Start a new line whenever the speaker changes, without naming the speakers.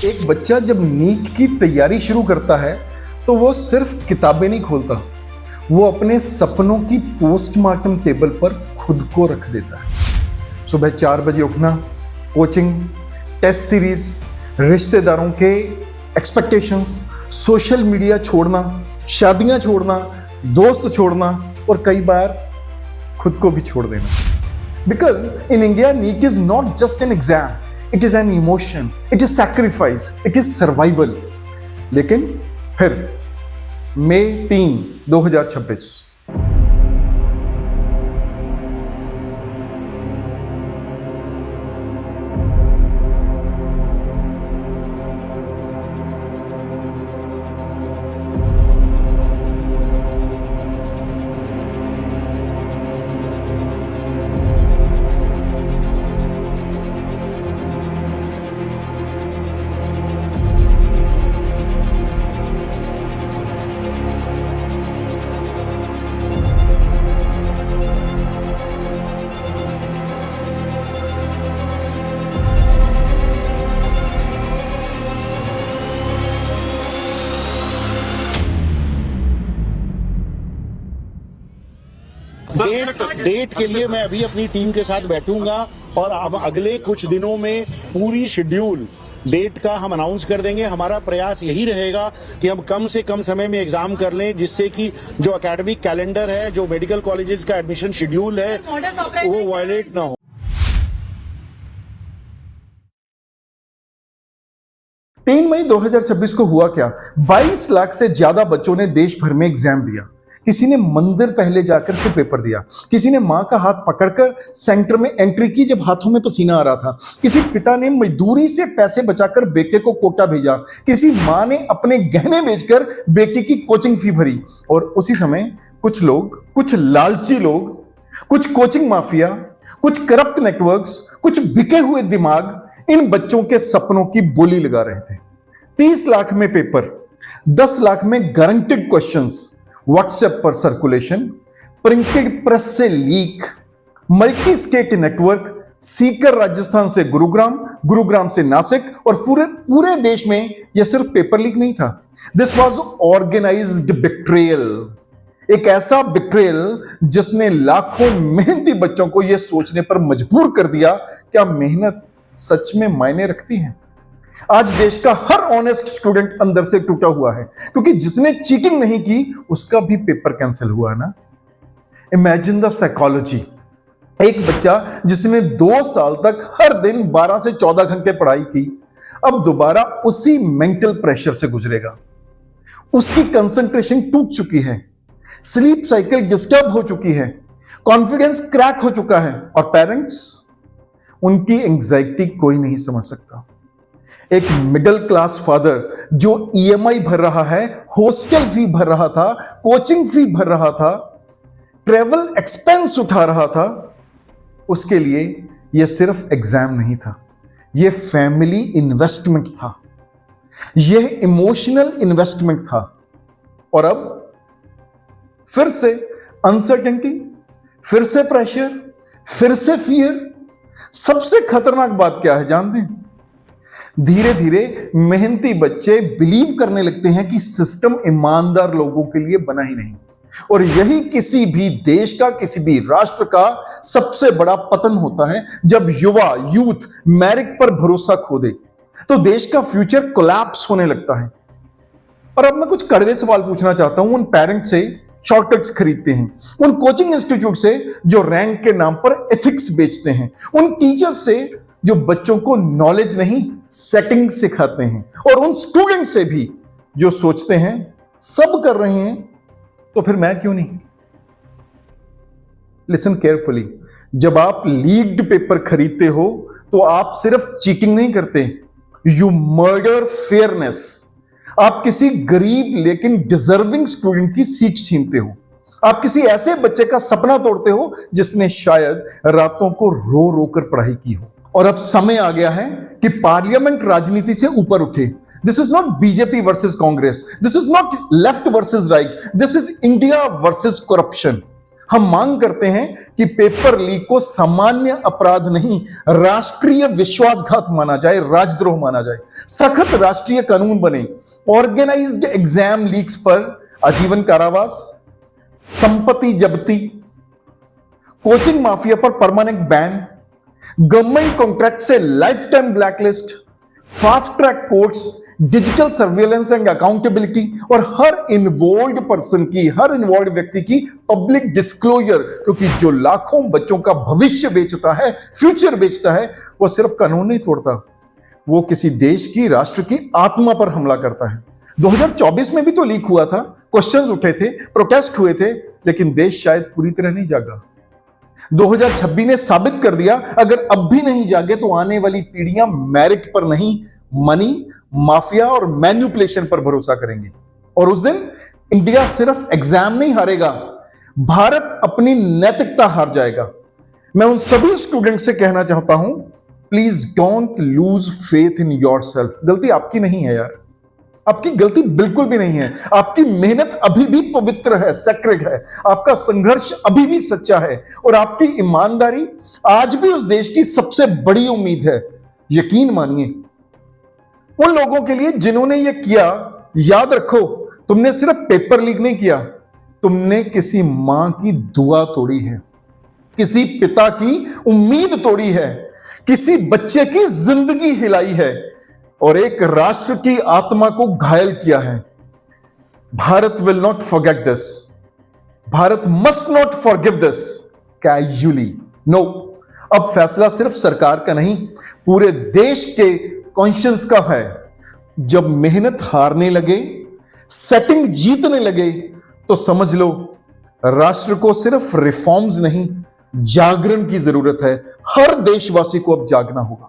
एक बच्चा जब नीट की तैयारी शुरू करता है तो वो सिर्फ किताबें नहीं खोलता, वो अपने सपनों की पोस्टमार्टम टेबल पर खुद को रख देता है। सुबह 4 बजे उठना, कोचिंग, टेस्ट सीरीज, रिश्तेदारों के एक्सपेक्टेशंस, सोशल मीडिया छोड़ना, शादियां छोड़ना, दोस्त छोड़ना और कई बार खुद को भी छोड़ देना। Because in India NEET is not just an exam, it is an emotion, it is sacrifice, it is survival. लेकिन फिर मई 3, 2026
डेट के लिए मैं अभी अपनी टीम के साथ बैठूंगा और अब अगले कुछ दिनों में पूरी शेड्यूल डेट का हम अनाउंस कर देंगे। हमारा प्रयास यही रहेगा कि हम कम से कम समय में एग्जाम कर लें, जिससे कि जो एकेडमिक कैलेंडर है, जो मेडिकल कॉलेजेस का एडमिशन शेड्यूल है, वो वायलेट ना हो।
तीन मई 2026 को हुआ क्या? 22 लाख से ज्यादा बच्चों ने देश भर में एग्जाम दिया। किसी ने मंदिर पहले जाकर फिर पेपर दिया, किसी ने मां का हाथ पकड़कर सेंटर में एंट्री की जब हाथों में पसीना आ रहा था, किसी पिता ने मजदूरी से पैसे बचाकर बेटे को कोटा भेजा, किसी मां ने अपने गहने बेचकर बेटी की कोचिंग फी भरी। और उसी समय कुछ लोग, कुछ लालची लोग, कुछ कोचिंग माफिया, कुछ करप्ट नेटवर्क्स, कुछ बिके हुए दिमाग इन बच्चों के सपनों की बोली लगा रहे थे। 30 लाख में पेपर, 10 लाख में गारंटेड क्वेश्चंस, व्हाट्सएप पर सर्कुलेशन, प्रिंटेड प्रेस से leak, multi state network, Sikar Rajasthan से गुरुग्राम, गुरुग्राम से नासिक, और पूरे देश में यह सिर्फ पेपर लीक नहीं था, दिस वाज ऑर्गेनाइज्ड बिट्रेयल। एक ऐसा बिट्रेयल जिसने लाखों मेहनती बच्चों को यह सोचने पर मजबूर कर दिया, क्या मेहनत सच में मायने रखती है? आज देश का हर ऑनेस्ट स्टूडेंट अंदर से टूटा हुआ है, क्योंकि जिसने चीटिंग नहीं की उसका भी पेपर कैंसिल हुआ ना। Imagine the psychology. एक बच्चा जिसने 2 साल तक हर दिन 12 से 14 घंटे पढ़ाई की, अब दोबारा उसी मेंटल प्रेशर से गुजरेगा। उसकी कंसंट्रेशन टूट चुकी है, स्लीप साइकिल डिस्टर्ब हो चुकी है, कॉन्फिडेंस क्रैक हो चुका है, और पेरेंट्स, उनकी एंजाइटी कोई नहीं समझ सकता। एक मिडिल क्लास फादर जो ईएमआई भर रहा है, हॉस्टल फी भर रहा था, कोचिंग फी भर रहा था, ट्रेवल एक्सपेंस उठा रहा था, उसके लिए यह सिर्फ एग्जाम नहीं था, यह फैमिली इन्वेस्टमेंट था, यह इमोशनल इन्वेस्टमेंट था। और अब फिर से अनसर्टेनिटी, फिर से प्रेशर, फिर से फियर। सबसे खतरनाक बात क्या है जानते हैं? धीरे धीरे मेहनती बच्चे बिलीव करने लगते हैं कि सिस्टम ईमानदार लोगों के लिए बना ही नहीं, और यही किसी भी देश का, किसी भी राष्ट्र का सबसे बड़ा पतन होता है, जब युवा यूथ मेरिट पर भरोसा खो दे तो देश का फ्यूचर कोलैप्स होने लगता है। और अब मैं कुछ कड़वे सवाल पूछना चाहता हूं उन पेरेंट्स से शॉर्टकट्स खरीदते हैं, उन कोचिंग इंस्टीट्यूट से जो रैंक के नाम पर एथिक्स बेचते हैं, उन टीचर से जो बच्चों को नॉलेज नहीं सेटिंग सिखाते हैं, और उन स्टूडेंट से भी जो सोचते हैं सब कर रहे हैं तो फिर मैं क्यों नहीं। Listen carefully. जब आप लीक्ड पेपर खरीदते हो तो आप सिर्फ चीटिंग नहीं करते, यू मर्डर फेयरनेस। आप किसी गरीब लेकिन डिजर्विंग स्टूडेंट की सीट छीनते हो, आप किसी ऐसे बच्चे का सपना तोड़ते हो जिसने शायद रातों को रो रो कर पढ़ाई की हो। और अब समय आ गया है कि पार्लियामेंट राजनीति से ऊपर उठे। This is not BJP versus Congress, this is not left versus right, this is India versus corruption. हम मांग करते हैं कि पेपर लीक को सामान्य अपराध नहीं, राष्ट्रीय विश्वासघात माना जाए, राजद्रोह माना जाए। सख्त राष्ट्रीय कानून बने। ऑर्गेनाइज्ड एग्जाम लीक्स पर आजीवन कारावास, संपत्ति जब्ती, कोचिंग माफिया पर परमानेंट बैन, गवर्नमेंट कॉन्ट्रैक्ट से life time blacklist, fast track courts, digital surveillance and accountability और हर इन्वॉल्व व्यक्ति की पब्लिक डिस्क्लोजर, क्योंकि जो लाखों बच्चों का भविष्य बेचता है, फ्यूचर बेचता है, वो सिर्फ कानून नहीं तोड़ता, वो किसी देश की, राष्ट्र की आत्मा पर हमला करता है। 2024 में भी तो लीक हुआ था, क्वेश्चंस उठे थे, प्रोटेस्ट हुए थे, लेकिन देश शायद पूरी तरह नहीं जागा। 2026 ने साबित कर दिया, अगर अब भी नहीं जागे तो आने वाली पीढ़ियां मेरिट पर नहीं, मनी, माफिया और मैन्युपुलेशन पर भरोसा करेंगी। और उस दिन इंडिया सिर्फ एग्जाम नहीं हारेगा, भारत अपनी नैतिकता हार जाएगा। मैं उन सभी स्टूडेंट से कहना चाहता हूं, please don't lose faith in yourself. गलती आपकी नहीं है यार, आपकी गलती बिल्कुल भी नहीं है। आपकी मेहनत अभी भी पवित्र है, सेक्रेड है, आपका संघर्ष अभी भी सच्चा है और आपकी ईमानदारी आज भी उस देश की सबसे बड़ी उम्मीद है। यकीन मानिए, उन लोगों के लिए जिन्होंने यह किया, याद रखो, तुमने सिर्फ पेपर लीक नहीं किया, तुमने किसी मां की दुआ तोड़ी है, किसी पिता की उम्मीद तोड़ी है, किसी बच्चे की जिंदगी हिलाई है और एक राष्ट्र की आत्मा को घायल किया है। Bharat will not forget this, Bharat must not forgive this casually. No, अब फैसला सिर्फ सरकार का नहीं, पूरे देश के कॉन्शियंस का है। जब मेहनत हारने लगे, सेटिंग जीतने लगे, तो समझ लो राष्ट्र को सिर्फ रिफॉर्म्स नहीं, जागरण की जरूरत है। हर देशवासी को अब जागना होगा।